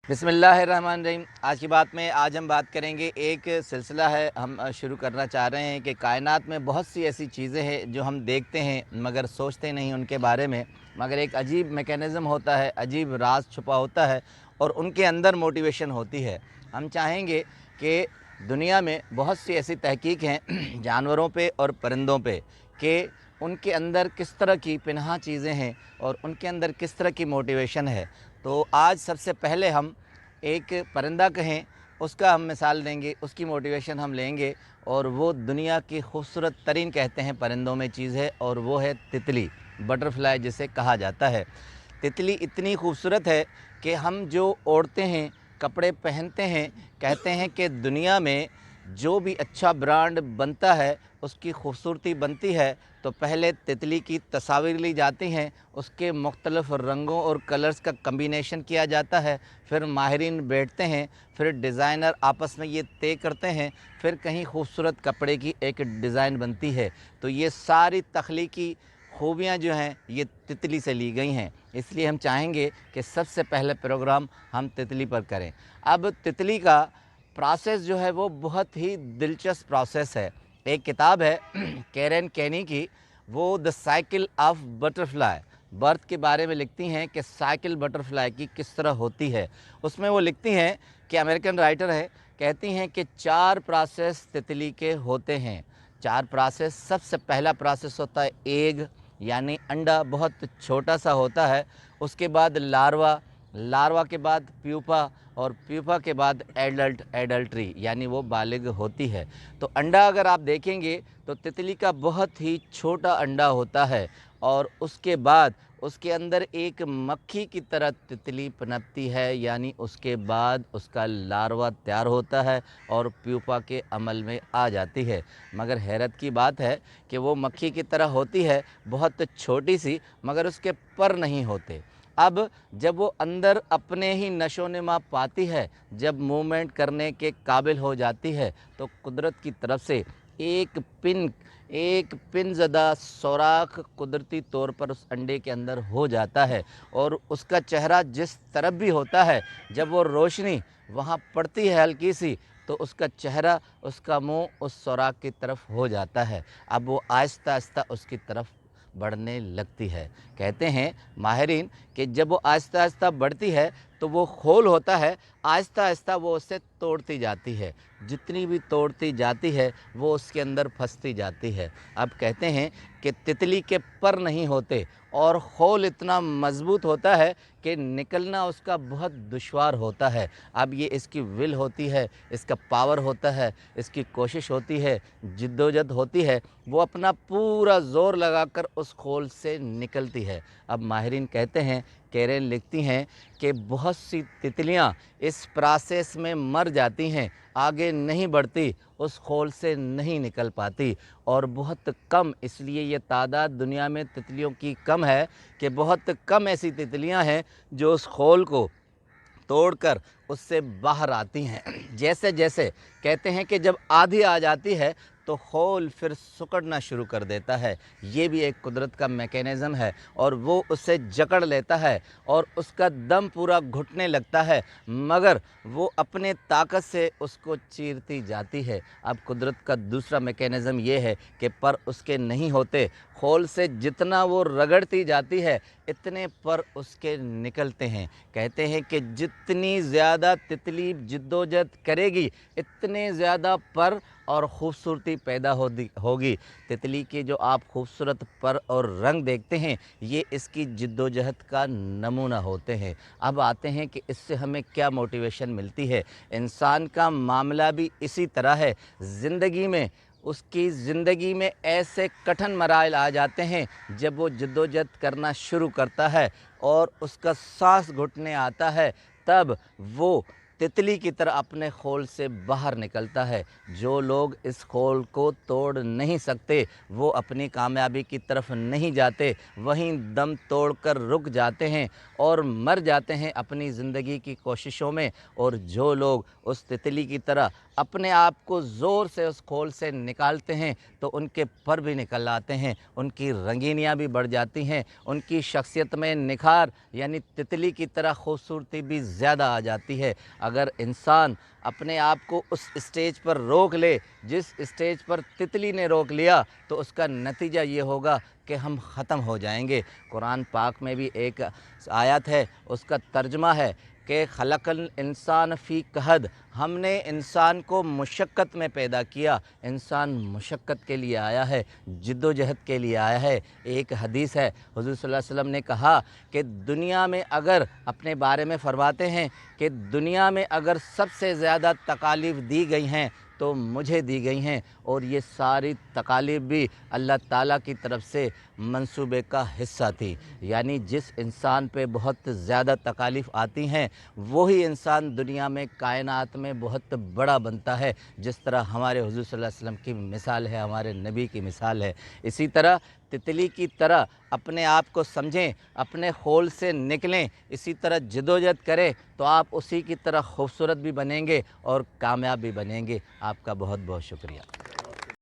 बिस्मिल्लाहिर्रहमानिर्रहीम। आज की बात में आज हम बात करेंगे, एक सिलसिला है हम शुरू करना चाह रहे हैं कि कायनात में बहुत सी ऐसी चीज़ें हैं जो हम देखते हैं मगर सोचते नहीं उनके बारे में, मगर एक अजीब मैकेनिज़्म होता है, अजीब राज छुपा होता है और उनके अंदर मोटिवेशन होती है। हम चाहेंगे कि दुनिया में बहुत सी ऐसी तहकीक हैं जानवरों पे और परिंदों पे कि उनके अंदर किस तरह की पिनहा चीज़ें हैं और उनके अंदर किस तरह की मोटिवेशन है। तो आज सबसे पहले हम एक परिंदा कहें उसका हम मिसाल देंगे, उसकी मोटिवेशन हम लेंगे और वो दुनिया की खूबसूरत तरीन कहते हैं परिंदों में चीज़ है और वो है तितली, बटरफ्लाई जिसे कहा जाता है। तितली इतनी खूबसूरत है कि हम जो ओढ़ते हैं, कपड़े पहनते हैं, कहते हैं कि दुनिया में जो भी अच्छा ब्रांड बनता है उसकी खूबसूरती बनती है तो पहले तितली की तस्वीर ली जाती हैं, उसके मुख्तलिफ़ रंगों और कलर्स का कम्बिनेशन किया जाता है, फिर माहिरीन बैठते हैं, फिर डिज़ाइनर आपस में ये तय करते हैं, फिर कहीं खूबसूरत कपड़े की एक डिज़ाइन बनती है। तो ये सारी तख्लीकी खूबियाँ जो हैं ये तितली से ली गई हैं, इसलिए हम चाहेंगे कि सबसे पहले प्रोग्राम हम तितली पर करें। अब तितली का प्रोसेस जो है वो बहुत ही दिलचस्प प्रोसेस है। एक किताब है कैरन केनी की, वो the cycle of butterfly, birth के बारे में लिखती हैं कि साइकिल बटरफ्लाई की किस तरह होती है। उसमें वो लिखती हैं कि अमेरिकन राइटर है, कहती हैं कि 4 प्रोसेस तितली के होते हैं। 4 प्रोसेस। सबसे पहला प्रोसेस होता है एग, यानी अंडा बहुत छोटा सा होता है। उसके बाद लार्वा, लार्वा के बाद प्यूपा और प्यूपा के बाद एडल्ट्री, यानी वो बालिग होती है। तो अंडा अगर आप देखेंगे तो तितली का बहुत ही छोटा अंडा होता है और उसके बाद उसके अंदर एक मक्खी की तरह तितली पनपती है, यानी उसके बाद उसका लार्वा तैयार होता है और प्यूपा के अमल में आ जाती है। मगर हैरत की बात है कि वो मक्खी की तरह होती है, बहुत छोटी सी, मगर उसके पर नहीं होते। अब जब वो अंदर अपने ही नशोनुमा पाती है, जब मूवमेंट करने के काबिल हो जाती है, तो कुदरत की तरफ से एक पिन ज़दा सुराख कुदरती तौर पर उस अंडे के अंदर हो जाता है और उसका चेहरा जिस तरफ भी होता है, जब वो रोशनी वहाँ पड़ती है हल्की सी, तो उसका चेहरा, उसका मुंह उस सुराख की तरफ हो जाता है। अब वो आहिस्ता आहिस्ता उसकी तरफ बढ़ने लगती है। कहते हैं माहिरीन कि जब वो आहिस्ता आहिस्ता बढ़ती है तो वो खोल होता है, आहिस्ता आहिस्ता वो उससे तोड़ती जाती है, जितनी भी तोड़ती जाती है वो उसके अंदर फंसती जाती है। अब कहते हैं कि तितली के पर नहीं होते और खोल इतना मज़बूत होता है कि निकलना उसका बहुत दुश्वार होता है। अब ये इसकी विल होती है, इसका पावर होता है, इसकी कोशिश होती है, जिद्दोजहद होती है, वो अपना पूरा ज़ोर लगाकर उस खोल से निकलती है। अब माहिरीन कहते हैं, कैरेन लिखती हैं कि बहुत सी तितलियां इस प्रोसेस में मर जाती हैं, आगे नहीं बढ़ती, उस खोल से नहीं निकल पाती और बहुत कम, इसलिए ये तादाद दुनिया में तितलियों की कम है कि बहुत कम ऐसी तितलियां हैं जो उस खोल को तोड़कर उससे बाहर आती हैं। जैसे जैसे कहते हैं कि जब आधी आ जाती है तो खोल फिर सिकुड़ना शुरू कर देता है। ये भी एक कुदरत का मैकेनिज़्म है और वो उसे जकड़ लेता है और उसका दम पूरा घुटने लगता है, मगर वो अपने ताकत से उसको चीरती जाती है। अब कुदरत का दूसरा मैकेनिज़्म ये है कि पर उसके नहीं होते, खोल से जितना वो रगड़ती जाती है इतने पर उसके निकलते हैं। कहते हैं कि जितनी ज़्यादा तितली जिद्दोजहद करेगी इतने ज़्यादा पर और ख़ूबसूरती पैदा होगी। तितली के जो आप खूबसूरत पर और रंग देखते हैं, ये इसकी जिद्दोजहद का नमूना होते हैं। अब आते हैं कि इससे हमें क्या मोटिवेशन मिलती है। इंसान का मामला भी इसी तरह है। ज़िंदगी में, उसकी ज़िंदगी में ऐसे कठिन मराइल आ जाते हैं जब वो जद्दोजहद करना शुरू करता है और उसका सांस घुटने आता है, तब वो तितली की तरह अपने खोल से बाहर निकलता है। जो लोग इस खोल को तोड़ नहीं सकते वो अपनी कामयाबी की तरफ नहीं जाते, वहीं दम तोड़कर रुक जाते हैं और मर जाते हैं अपनी ज़िंदगी की कोशिशों में। और जो लोग उस तितली की तरह अपने आप को ज़ोर से उस खोल से निकालते हैं तो उनके पर भी निकल आते हैं, उनकी रंगीनियाँ भी बढ़ जाती हैं, उनकी शख्सियत में निखार यानी तितली की तरह खूबसूरती भी ज़्यादा आ जाती है। अगर इंसान अपने आप को उस स्टेज पर रोक ले जिस स्टेज पर तितली ने रोक लिया, तो उसका नतीजा ये होगा कि हम ख़त्म हो जाएंगे। कुरान पाक में भी एक आयत है, उसका तर्जमा है कि खलक़ल इंसान फ़ी कहद, हमने इंसान को मुशक्क़त में पैदा किया। इंसान मुशक्क़त के लिए आया है, जिद्दोजहद के लिए आया है। एक हदीस है, हुज़ूर सल्लल्लाहु अलैहि वसल्लम ने कहा कि दुनिया में अगर, अपने बारे में फ़रमाते हैं कि दुनिया में अगर सबसे ज़्यादा तकालीफ़ दी गई हैं तो मुझे दी गई हैं, और ये सारी तकालीफ़ भी अल्लाह ताला की तरफ से मंसूबे का हिस्सा थी। यानी जिस इंसान पे बहुत ज़्यादा तकालीफ़ आती हैं वही इंसान दुनिया में, कायनात में बहुत बड़ा बनता है। जिस तरह हमारे हुज़ूर सल्लल्लाहु अलैहि वसल्लम की मिसाल है, हमारे नबी की मिसाल है। इसी तरह तितली की तरह अपने आप को समझें, अपने खोल से निकलें, इसी तरह जद्दोजहद करें तो आप उसी की तरह खूबसूरत भी बनेंगे और कामयाब भी बनेंगे। आपका बहुत बहुत शुक्रिया।